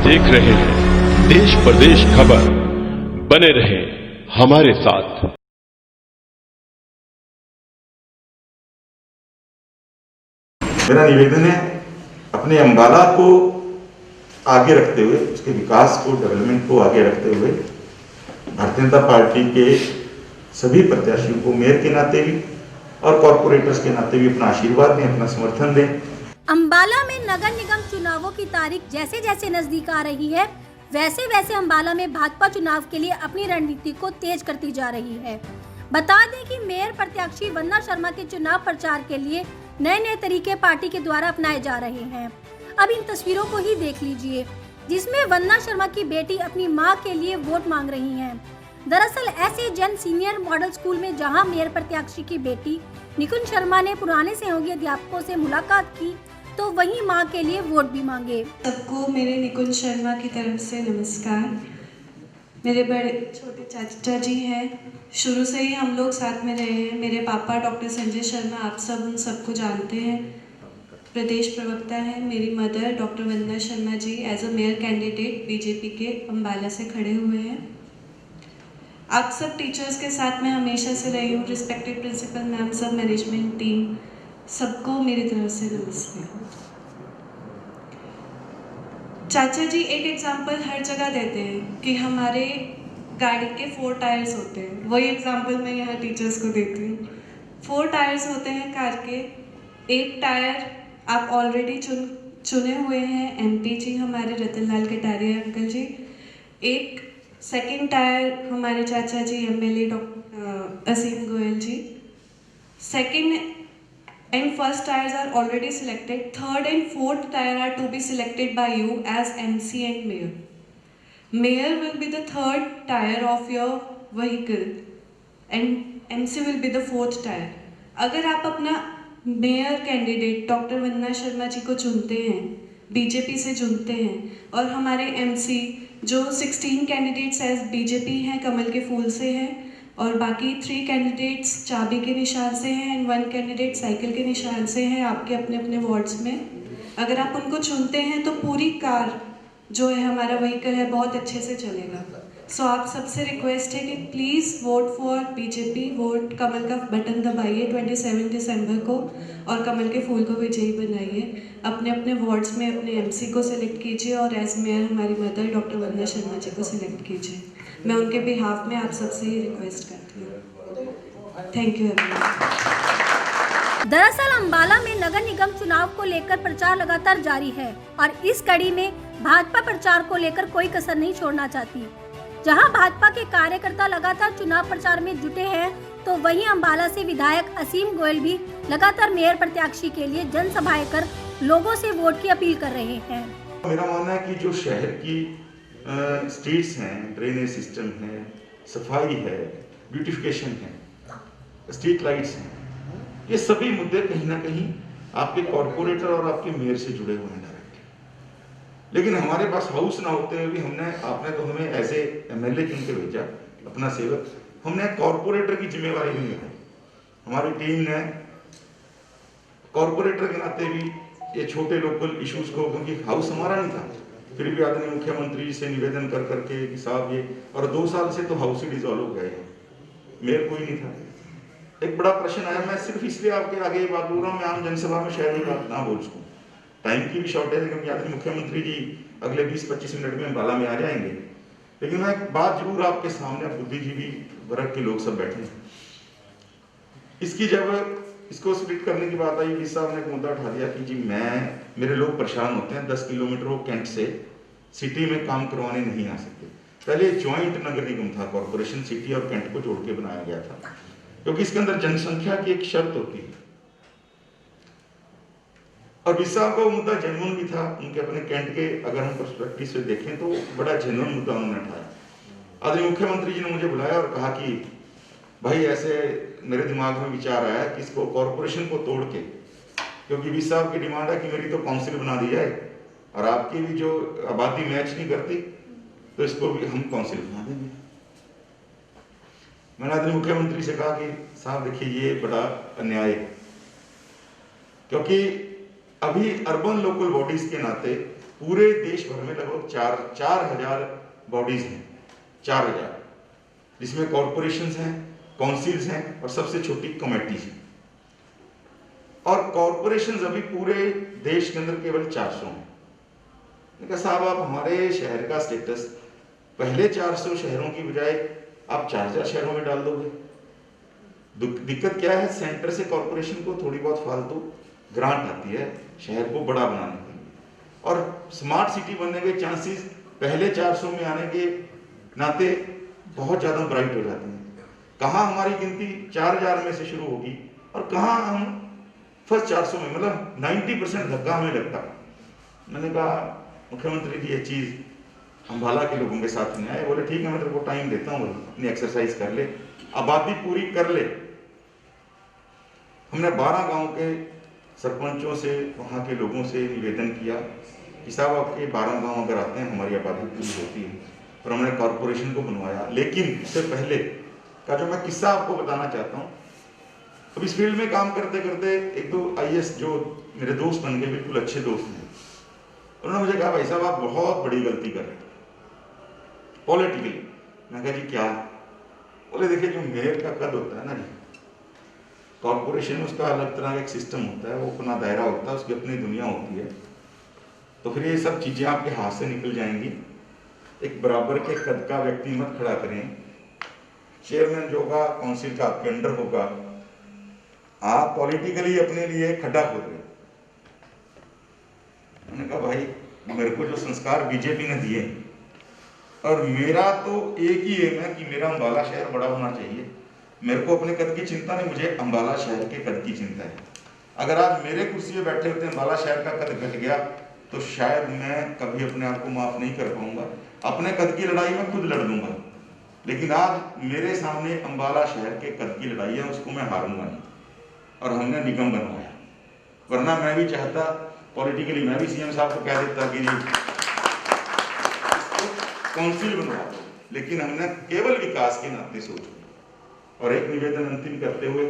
देख रहे हैं देश प्रदेश खबर। बने रहे हमारे साथ। मेरा निवेदन है, अपने अंबाला को आगे रखते हुए, उसके विकास को, डेवलपमेंट को आगे रखते हुए भारतीय जनता पार्टी के सभी प्रत्याशियों को मेयर के नाते भी और कॉर्पोरेटर्स के नाते भी अपना आशीर्वाद दें, अपना समर्थन दें। अंबाला में नगर निगम चुनावों की तारीख जैसे जैसे नजदीक आ रही है, वैसे वैसे अंबाला में भाजपा चुनाव के लिए अपनी रणनीति को तेज करती जा रही है। बता दें कि मेयर प्रत्याशी वंदना शर्मा के चुनाव प्रचार के लिए नए नए तरीके पार्टी के द्वारा अपनाए जा रहे हैं। अब इन तस्वीरों को ही देख लीजिए, जिसमें वंदना शर्मा की बेटी अपनी मां के लिए वोट मांग रही हैं। दरअसल ऐसे जन सीनियर मॉडल स्कूल में जहां मेयर प्रत्याशी की बेटी निकुंज शर्मा ने पुराने सहयोगी अध्यापकों से मुलाकात की, तो वहीं मां के लिए वोट भी मांगे। सबको मेरे निकुंज शर्मा की तरफ से नमस्कार। मेरे बड़े छोटे चाचा जी हैं, शुरू से ही हम लोग साथ में रहे हैं। मेरे पापा डॉक्टर संजय शर्मा, आप सब उन सबको जानते हैं, प्रदेश प्रवक्ता हैं। मेरी mother doctor Vandana Sharma ji as a mayor candidate BJP के अंबाला से खड़े हुए हैं। आप सब टीचर्स के साथ मैं हमेशा से रही हूँ, रिस्पेक्टेड प्रिंसिपल मैम, सब मैनेजमेंट टीम, सबको मेरी तरफ से नमस्ते। चाचा जी एक एग्जाम्पल हर जगह देते हैं कि हमारे गाड़ी के 4 टायर्स होते हैं, वही एग्जाम्पल मैं यहाँ टीचर्स को देती हूँ। 4 टायर्स होते हैं कार के। एक टायर आप ऑलरेडी चुने हुए हैं, एमपी जी हमारे रतनलाल कटारिया अंकल जी। एक सेकंड टायर हमारे चाचा जी MLA doctor Asim Goyal ji. Second and first tires are already selected. Third and fourth tire are to be selected by you as MC and mayor. Mayor will be the third tire of your vehicle and MC will be the fourth tire. अगर आप अपना mayor candidate doctor Vandana Sharma जी को चुनते हैं, BJP से चुनते हैं, और हमारे MC जो 16 कैंडिडेट्स एज बीजेपी हैं, कमल के फूल से हैं, और बाकी 3 कैंडिडेट्स चाबी के निशान से हैं एंड 1 कैंडिडेट साइकिल के निशान से हैं आपके अपने अपने वार्ड्स में। अगर आप उनको चुनते हैं तो पूरी कार जो है, हमारा व्हीकल है, बहुत अच्छे से चलेगा। सो आप सबसे रिक्वेस्ट है कि please vote for BJP, vote कमल का बटन दबाइए 27 दिसंबर को और कमल के फूल को विजयी बनाइए। अपने अपने वार्ड्स में अपने एमसी को सिलेक्ट कीजिए और एज मेयर हमारी मदर डॉक्टर वंदना शर्मा जी को सिलेक्ट कीजिए। मैं उनके बिहाफ में आप सबसे ही रिक्वेस्ट करती हूँ। Thank you everyone. दरअसल अंबाला में नगर निगम चुनाव को लेकर प्रचार लगातार जारी है और इस कड़ी में भाजपा प्रचार को लेकर कोई कसर नहीं छोड़ना चाहती। जहां भाजपा के कार्यकर्ता लगातार चुनाव प्रचार में जुटे हैं, तो वहीं अंबाला से विधायक असीम गोयल भी लगातार मेयर प्रत्याशी के लिए जनसभाएं कर लोगों से वोट की अपील कर रहे हैं। मेरा मानना है कि जो शहर की स्ट्रीट्स हैं, ड्रेनेज सिस्टम है, सफाई है, ब्यूटिफिकेशन है, स्ट्रीट लाइट्स हैं, ये सभी मुद्दे कहीं ना कहीं आपके कॉर्पोरेटर और आपके मेयर से जुड़े हुए हैं डायरेक्टली। लेकिन हमारे पास हाउस ना होते हुए भी आपने तो हमें एज ए एमएलए चुन के भेजा, अपना सेवक, हमने कॉर्पोरेटर की जिम्मेवारी भी निभाई। हमारी टीम ने कॉर्पोरेटर के नाते भी ये छोटे लोकल इश्यूज को, क्योंकि हाउस हमारा नहीं था, फिर भी आदरणीय मुख्यमंत्री से निवेदन कर करके कि साहब ये, और 2 साल से तो हाउस ही डिसॉल्व हो गए, मेयर कोई नहीं था। एक बड़ा प्रश्न आया, मैं सिर्फ इसलिए आपके आगे ये बात बोल रहा हूँ, मैं आम जनसभा में शायद ये बात ना बोल सकूँ, टाइम की भी शॉर्टेज है, क्योंकि आदरणीय मुख्यमंत्री जी अगले 20-25 मिनट में अंबाला में आ जाएंगे। लेकिन मैं एक बात जरूर आपके सामने, बुद्धिजीवी वर्ग के लोग सब बैठे हैं, इसकी जब इसको स्प्लिट करने की बात आई, इस साहब ने एक मुद्दा उठा दिया कि जी मेरे लोग परेशान होते हैं, 10 किलोमीटर वो कैंट से सिटी में काम करवाने नहीं आ सकते। पहले ज्वाइंट नगर निगम था, कॉर्पोरेशन सिटी और कैंट को जोड़ के बनाया गया था, क्योंकि इसके अंदर जनसंख्या की एक शर्त होती है। और विस साहब का वो मुद्दा जेन्युइन भी था, उनके अपने कैंट के अगर हम पर्सपेक्टिव से देखें तो बड़ा जेन्युइन मुद्दा उन्होंने उठाया। आदरणीय मुख्यमंत्री जी ने मुझे बुलाया और कहा कि भाई ऐसे मेरे दिमाग में विचार आया कि इसको कॉर्पोरेशन को तोड़ के, क्योंकि विस साहब की डिमांड है कि मेरी तो काउंसिल बना दी जाए और आपकी भी जो आबादी मैच नहीं करती तो इसको भी हम काउंसिल बना देंगे। मैंने आदरणीय मुख्यमंत्री से कहा कि साहब देखिए ये बड़ा अन्याय है, क्योंकि अभी अर्बन लोकल बॉडीज के नाते पूरे देश भर में लगभग 4,000 बॉडीज हैं, 4,000, जिसमें कॉरपोरेशंस हैं, काउंसिल्स हैं और सबसे छोटी कमेटीज हैं। और कॉरपोरेशंस अभी पूरे देश के अंदर केवल 400 हैं। मैंने कहा साहब आप हमारे शहर का स्टेटस पहले 400 शहरों की बजाय आप 4,000 शहरों में डाल दोगे। दिक्कत क्या है, सेंटर से कॉरपोरेशन को थोड़ी बहुत फालतू ग्रांट आती है शहर को बड़ा बनाने के लिए, और स्मार्ट सिटी बनने के चांसेस पहले 400 में आने के नाते बहुत ज्यादा ब्राइट हो जाते हैं। कहाँ हमारी गिनती 4,000 में से शुरू होगी और कहाँ हम फर्स्ट 400 में, मतलब 90% धक्का हमें लगता। मैंने कहा मुख्यमंत्री जी ये चीज अम्बाला के लोगों के साथ नहीं आए। बोले ठीक है मैं तेरे को टाइम देता हूँ, अपनी एक्सरसाइज कर ले, आबादी पूरी कर ले। हमने 12 गांव के सरपंचों से, वहाँ के लोगों से निवेदन किया कि साहब आपके 12 गांव अगर आते हैं हमारी आबादी पूरी होती है, और हमने कॉरपोरेशन को बनवाया। लेकिन उससे पहले का जो मैं किस्सा आपको बताना चाहता हूँ, अब इस फील्ड में काम करते करते एक दो IAS जो मेरे दोस्त बन गए, बिल्कुल अच्छे दोस्त हैं, उन्होंने मुझे कहा भाई साहब आप बहुत बड़ी गलती कर रहे हैं पॉलिटिकली। मैं कहा जी क्या? बोले देखिए जो मेयर का कद होता है ना जी, कॉर्पोरेशन में उसका अलग तरह का एक सिस्टम होता है, वो अपना दायरा होता है, उसकी अपनी दुनिया होती है, तो फिर ये सब चीजें आपके हाथ से निकल जाएंगी। एक बराबर के कद का व्यक्ति मत खड़ा करें, चेयरमैन जो होगा काउंसिल का आपके अंडर होगा, आप पॉलिटिकली अपने लिए खड्डा खोद रहे। मैंने कहा भाई मेरे को जो संस्कार बीजेपी ने दिए, और मेरा तो एक ही एम है कि मेरा अम्बाला शहर बड़ा होना चाहिए। मेरे को अपने कद की चिंता नहीं, मुझे अम्बाला शहर के कद की चिंता है। अगर आज मेरे कुर्सी पे बैठे होते अम्बाला शहर का कद घट गया तो शायद मैं कभी अपने आप को माफ नहीं कर पाऊंगा। अपने कद की लड़ाई मैं खुद लड़ लूंगा, लेकिन आज मेरे सामने अम्बाला शहर के कद की लड़ाई है, उसको मैं हारूंगा नहीं। और हमने निगम बनवाया, वरना मैं भी चाहता पॉलिटिकली मैं भी CM साहब को कह देता कि जी काउंसिल बनवा दो, लेकिन हमने केवल विकास के नाते सोचा। और एक निवेदन अंतिम करते हुए,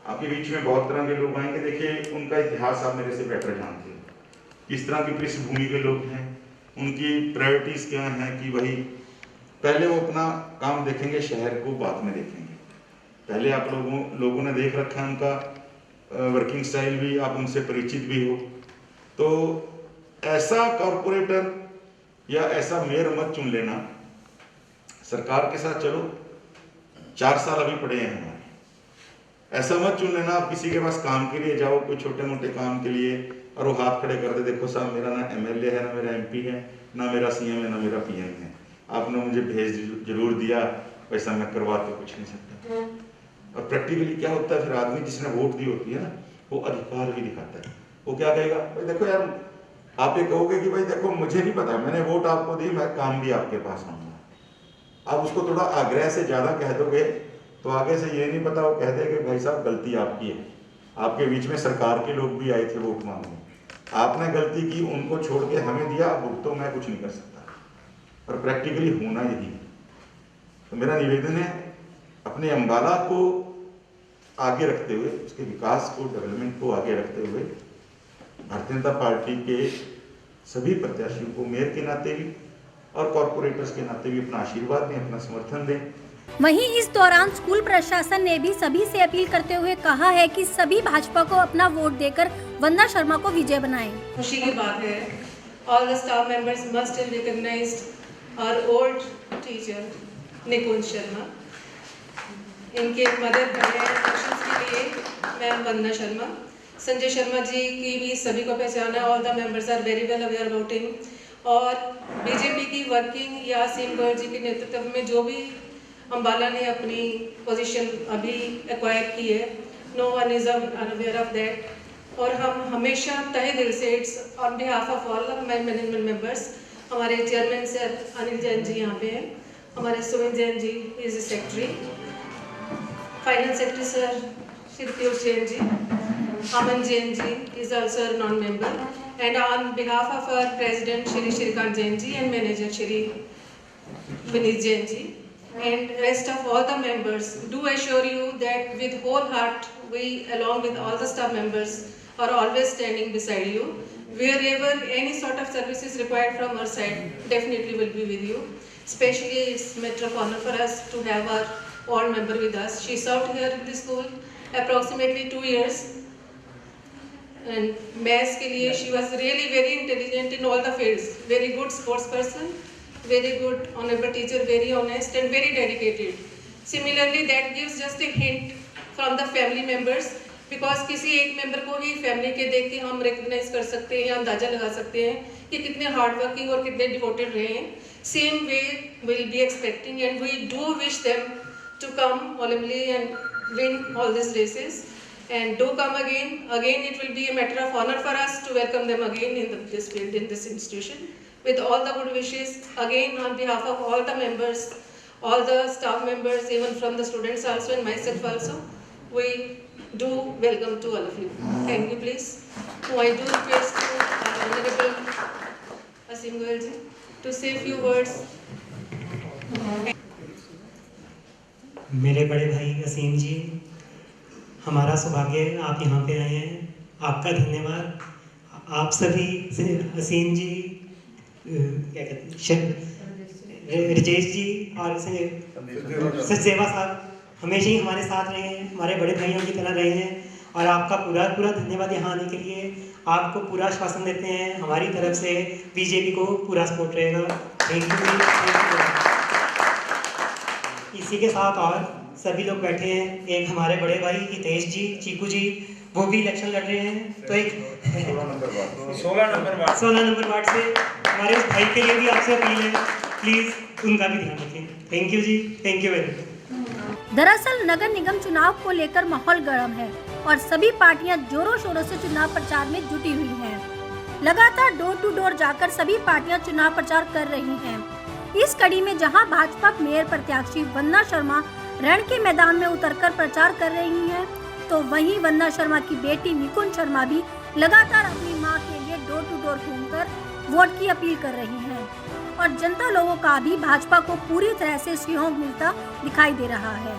आपके बीच में बहुत तरह के लोग आएंगे, देखिए उनका इतिहास आप मेरे से बेटर जानते हैं, किस तरह की पृष्ठभूमि के लोग हैं, उनकी प्रायोरिटीज क्या हैं, कि वही पहले वो अपना काम देखेंगे, शहर को बाद में देखेंगे। पहले आप लोगों ने देख रखा है उनका वर्किंग स्टाइल भी, आप उनसे परिचित भी हो। तो ऐसा कॉरपोरेटर या ऐसा मेयर मत चुन लेना। सरकार के साथ चलो, 4 साल अभी पड़े हैं हमारे। ऐसा मत चुन लेना आप किसी के पास काम के लिए जाओ, कोई छोटे मोटे काम के लिए, और वो हाथ खड़े कर दे, देखो साहब मेरा ना MLA है, ना मेरा MP है, ना मेरा CM है, ना मेरा PM है, आपने मुझे भेज जरूर दिया, वैसा मैं करवा तो कुछ नहीं सकता। और प्रैक्टिकली क्या होता है, फिर आदमी जिसने वोट दी होती है ना, वो अधिकार भी दिखाता है। वो क्या कहेगा, भाई देखो यार, आप ये कहोगे कि भाई देखो मुझे नहीं पता, मैंने वोट आपको दी, मैं काम भी आपके पास आऊंगा। आप उसको थोड़ा आग्रह से ज्यादा कह दोगे तो आगे से ये नहीं पता, वो कह दे कि भाई साहब गलती आपकी है, आपके बीच में सरकार के लोग भी आए थे वोट मांगने, आपने गलती की, उनको छोड़ के हमें दिया, अब तो मैं कुछ नहीं कर सकता। और प्रैक्टिकली होना यही है। तो मेरा निवेदन है, अपने अम्बाला को आगे रखते हुए, उसके विकास को, डेवलपमेंट को आगे रखते हुए, भारतीय जनता पार्टी के सभी प्रत्याशियों को मेयर के नाते भी और कॉर्पोरेटर्स के नाते भी अपना आशीर्वाद दें, अपना समर्थन दें। वहीं इस दौरान स्कूल प्रशासन ने भी सभी से अपील करते हुए कहा है कि सभी भाजपा को अपना वोट देकर वंदना शर्मा को विजय बनाएं। खुशी की बात है, all the staff members must have recognised our old teacher Nikunj Sharma. इनके मदद के लिए मैं वंदना शर्मा, संजय शर्मा जी की भी सभी को पहचाना, all the members are very well aware about him. और बीजेपी की वर्किंग या सीएम गौर जी के नेतृत्व में जो भी अम्बाला ने अपनी पोजीशन अभी एक्वायर की है, no one is unaware of that. और हम हमेशा तहे दिल से, it's on behalf of all my management members, हमारे चेयरमैन सर अनिल जैन जी यहाँ पे हैं, हमारे Sumit Jain ji is secretary, finance secretary sir Shri Piyush Jain ji, Aman Jain ji is also a non-member, and on behalf of our president Shri Shrikant Jain ji and manager Shri Vineet Jain ji and rest of all the members, do assure you that with whole heart we, along with all the staff members, are always standing beside you. wherever any sort of service is required from our side, definitely will be with you. Especially it's matter of honor for us to have our all member with us. She served here in the school approximately 2 years. And maths के लिए she was really very intelligent in all the fields. Very good sports person, very good honorable teacher, very honest and very dedicated. Similarly, that gives just a hint from the family members, because किसी एक member को ही family के देख के हम recognise कर सकते हैं या अंदाजा लगा सकते हैं कि कितने हार्ड वर्किंग और कितने डिवोटेड रहे हैं. Same way will be expecting and we do wish them to come Olymply and win all these races, and do come again. It will be a matter of honor for us to welcome them again in this field, in this institution, with all the good wishes. Again, on behalf of all the members, all the staff members, even from the students also and myself also, we do welcome to all of you. Thank you, please. So I do request to our Honorable Asim Goyal ji to say a few words. मेरे बड़े भाई असीम जी, हमारा सौभाग्य आप यहाँ पे आए हैं, आपका धन्यवाद. आप सभी असीम जी, क्या कहते हैं, रजेश जी और सचदेवा साहब हमेशा ही हमारे साथ रहे हैं, हमारे बड़े भाइयों की तरह रहे हैं, और आपका पूरा पूरा धन्यवाद यहाँ आने के लिए. आपको पूरा आश्वासन देते हैं हमारी तरफ से बीजेपी को पूरा सपोर्ट रहेगा. Thank you. इसी के साथ और सभी लोग बैठे हैं. एक हमारे बड़े भाई हितेश जी, चीकू जी, वो भी इलेक्शन लड़ रहे हैं. तो एक 16 नंबर वार्ड से हमारे उस भाई के लिए भी आपसे अपील है, प्लीज उनका भी ध्यान रखें. Thank you ji, thank you very much. दरअसल नगर निगम चुनाव को लेकर माहौल गर्म है और सभी पार्टियां जोरों शोरों से चुनाव प्रचार में जुटी हुई हैं. लगातार डोर टू डोर जाकर सभी पार्टियां चुनाव प्रचार कर रही हैं. इस कड़ी में जहां भाजपा मेयर प्रत्याशी वंदना शर्मा रण के मैदान में उतरकर प्रचार कर रही हैं, तो वहीं वंदना शर्मा की बेटी निकुंज शर्मा भी लगातार अपनी मां के लिए डोर टू डोर घूमकर वोट की अपील कर रही हैं. और जनता लोगों का भी भाजपा को पूरी तरह से सहयोग मिलता दिखाई दे रहा है.